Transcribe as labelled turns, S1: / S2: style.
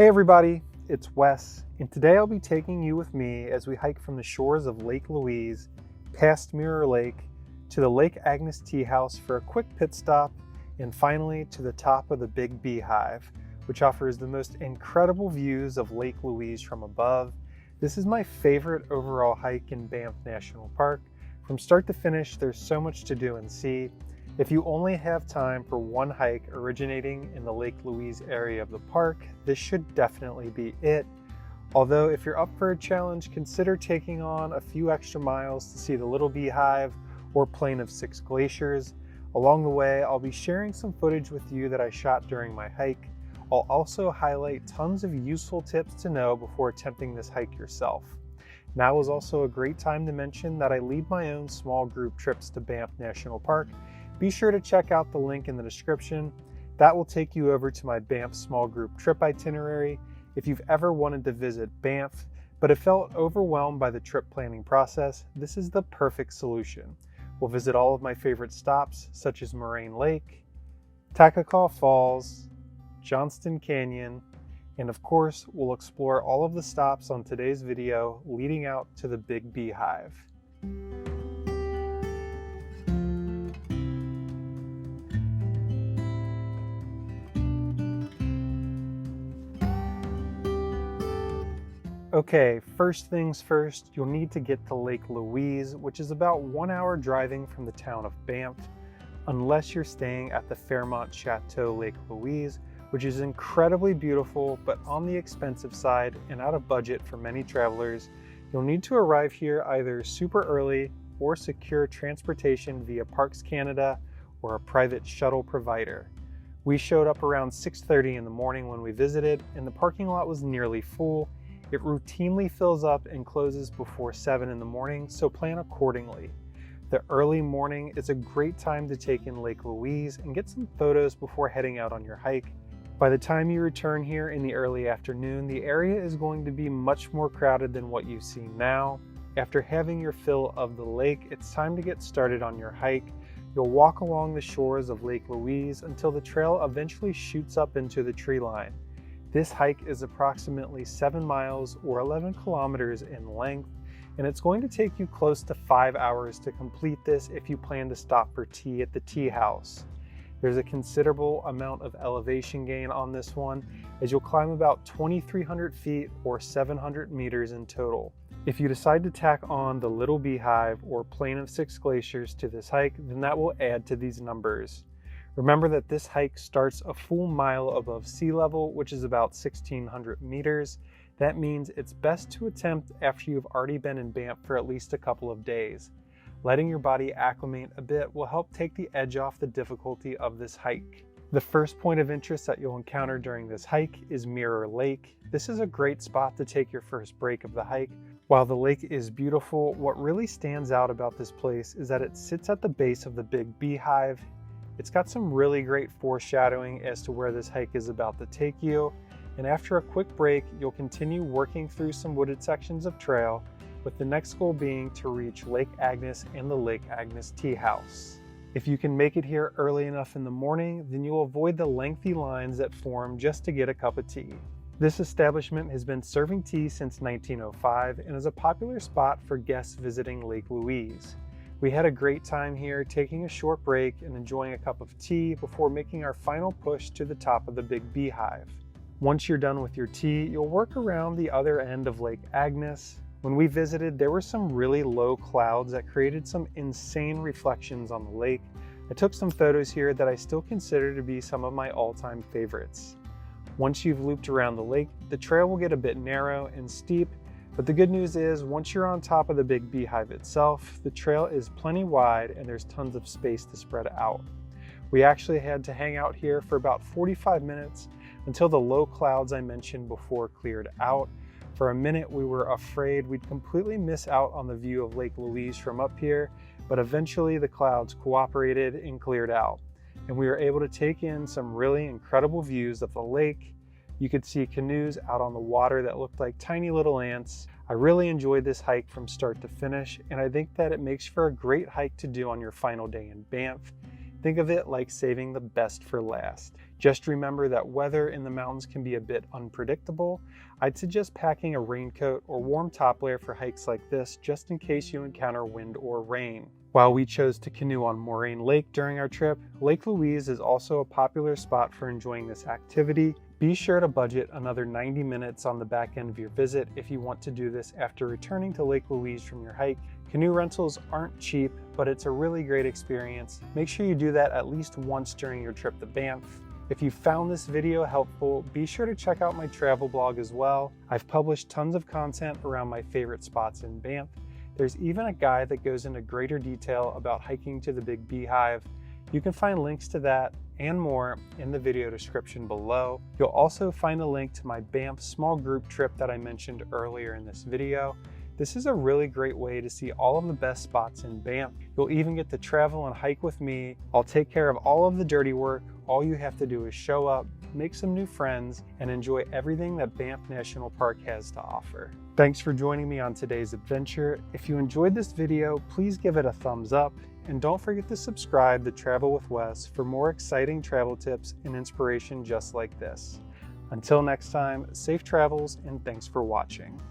S1: Hey everybody, it's Wes, and today I'll be taking you with me as we hike from the shores of Lake Louise, past Mirror Lake, to the Lake Agnes Tea House for a quick pit stop, and finally to the top of the Big Beehive, which offers the most incredible views of Lake Louise from above. This is my favorite overall hike in Banff National Park. From start to finish, there's so much to do and see. If you only have time for one hike originating in the Lake Louise area of the park, this should definitely be it. Although if you're up for a challenge, consider taking on a few extra miles to see the Little Beehive or Plain of Six Glaciers. Along the way, I'll be sharing some footage with you that I shot during my hike. I'll also highlight tons of useful tips to know before attempting this hike yourself. Now is also a great time to mention that I lead my own small group trips to Banff National Park. Be sure to check out the link in the description. That will take you over to my Banff small group trip itinerary. If you've ever wanted to visit Banff, but have felt overwhelmed by the trip planning process, this is the perfect solution. We'll visit all of my favorite stops, such as Moraine Lake, Takacaw Falls, Johnston Canyon, and of course, we'll explore all of the stops on today's video leading out to the Big Beehive. Okay, first things first, you'll need to get to Lake Louise, which is about 1 hour driving from the town of Banff, unless you're staying at the Fairmont Chateau Lake Louise, which is incredibly beautiful, but on the expensive side and out of budget for many travelers. You'll need to arrive here either super early or secure transportation via Parks Canada or a private shuttle provider. We showed up around 6:30 in the morning when we visited, and the parking lot was nearly full. It routinely fills up and closes before 7 in the morning, so plan accordingly. The early morning is a great time to take in Lake Louise and get some photos before heading out on your hike. By the time you return here in the early afternoon, the area is going to be much more crowded than what you see now. After having your fill of the lake, it's time to get started on your hike. You'll walk along the shores of Lake Louise until the trail eventually shoots up into the tree line. This hike is approximately 7 miles or 11 kilometers in length, and it's going to take you close to 5 hours to complete this if you plan to stop for tea at the tea house. There's a considerable amount of elevation gain on this one, as you'll climb about 2,300 feet or 700 meters in total. If you decide to tack on the Little Beehive or Plain of Six Glaciers to this hike, then that will add to these numbers. Remember that this hike starts a full mile above sea level, which is about 1,600 meters. That means it's best to attempt after you've already been in Banff for at least a couple of days. Letting your body acclimate a bit will help take the edge off the difficulty of this hike. The first point of interest that you'll encounter during this hike is Mirror Lake. This is a great spot to take your first break of the hike. While the lake is beautiful, what really stands out about this place is that it sits at the base of the Big Beehive. It's got some really great foreshadowing as to where this hike is about to take you, and after a quick break, you'll continue working through some wooded sections of trail, with the next goal being to reach Lake Agnes and the Lake Agnes Tea House. If you can make it here early enough in the morning, then you'll avoid the lengthy lines that form just to get a cup of tea. This establishment has been serving tea since 1905 and is a popular spot for guests visiting Lake Louise. We had a great time here, taking a short break and enjoying a cup of tea before making our final push to the top of the Big Beehive. Once you're done with your tea, you'll work around the other end of Lake Agnes. When we visited, there were some really low clouds that created some insane reflections on the lake. I took some photos here that I still consider to be some of my all-time favorites. Once you've looped around the lake, the trail will get a bit narrow and steep, but the good news is once you're on top of the Big Beehive itself, the trail is plenty wide and there's tons of space to spread out. We actually had to hang out here for about 45 minutes until the low clouds I mentioned before cleared out. For a minute, we were afraid we'd completely miss out on the view of Lake Louise from up here, but eventually the clouds cooperated and cleared out, and we were able to take in some really incredible views of the lake. You could see canoes out on the water that looked like tiny little ants. I really enjoyed this hike from start to finish, and I think that it makes for a great hike to do on your final day in Banff. Think of it like saving the best for last. Just remember that weather in the mountains can be a bit unpredictable. I'd suggest packing a raincoat or warm top layer for hikes like this, just in case you encounter wind or rain. While we chose to canoe on Moraine Lake during our trip, Lake Louise is also a popular spot for enjoying this activity. Be sure to budget another 90 minutes on the back end of your visit if you want to do this after returning to Lake Louise from your hike. Canoe rentals aren't cheap, but it's a really great experience. Make sure you do that at least once during your trip to Banff. If you found this video helpful, be sure to check out my travel blog as well. I've published tons of content around my favorite spots in Banff. There's even a guide that goes into greater detail about hiking to the Big Beehive. You can find links to that and more in the video description below. You'll also find a link to my Banff small group trip that I mentioned earlier in this video. This is a really great way to see all of the best spots in Banff. You'll even get to travel and hike with me. I'll take care of all of the dirty work. All you have to do is show up, make some new friends, and enjoy everything that Banff National Park has to offer. Thanks for joining me on today's adventure. If you enjoyed this video, please give it a thumbs up, and don't forget to subscribe to Travel with Wes for more exciting travel tips and inspiration just like this. Until next time, safe travels and thanks for watching.